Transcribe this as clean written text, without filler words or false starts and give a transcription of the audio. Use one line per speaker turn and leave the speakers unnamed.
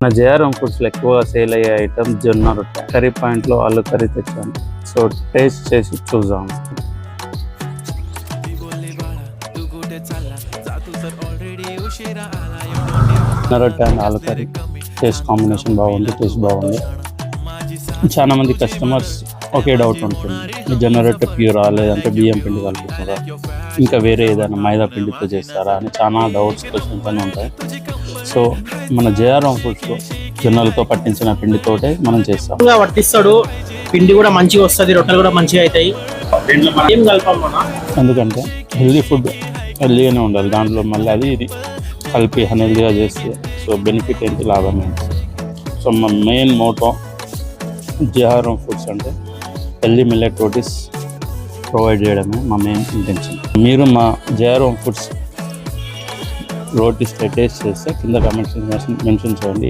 నా జేఆర్ఎం ఫుడ్స్లో ఎక్కువగా సేల్ అయ్యే ఐటమ్ జొన్న రొట్టె. కర్రీ పాయింట్లో ఆలు కర్రీ తెచ్చాను. సో టేస్ట్ చేసి చూద్దాం. జొన్న రొట్టె అండ్ ఆలు కర్రీ టేస్ట్ కాంబినేషన్ బాగుంది, టేస్ట్ బాగుంది. చాలా మంది కస్టమర్స్ ఒకే డౌట్ ఉంటుంది, ఈ జొన్న రొట్టె ప్యూరా లేదంటే బియ్యం పిండి కలుపుతున్నారా, ఇంకా వేరే ఏదైనా మైదా పిండితో చేస్తారా అని చాలా డౌట్స్ క్వశ్చన్స్ అని ఉంటాయి. సో మన జేఆర్ఎం ఫుడ్స్లో జొన్నలతో పట్టించిన పిండితోటే మనం చేస్తాం.
పట్టిస్తాడు, పిండి కూడా మంచిగా వస్తుంది, రొట్టెలు కూడా మంచిగా అవుతాయి. ఏం కలపం
ఎందుకంటే హెల్దీ ఫుడ్ హెల్దీగానే ఉండాలి, దాంట్లో మళ్ళీ అది ఇది కలిపి అన్హెల్దీగా చేస్తే సో బెనిఫిట్ ఏంటి, లాభం ఏంటి. సో మా మెయిన్ మోటో జేఆర్ఎం ఫుడ్స్ అంటే హెల్దీ మిల్లెట్ రోటీస్ ప్రొవైడ్ చేయడమే మా మెయిన్ ఇంటెన్షన్. మీరు మా జేఆర్ఎం ఫుడ్స్ రోటీస్ టేస్ట్ చేస్తే కింద కామెంట్స్ మెన్షన్ చేయండి.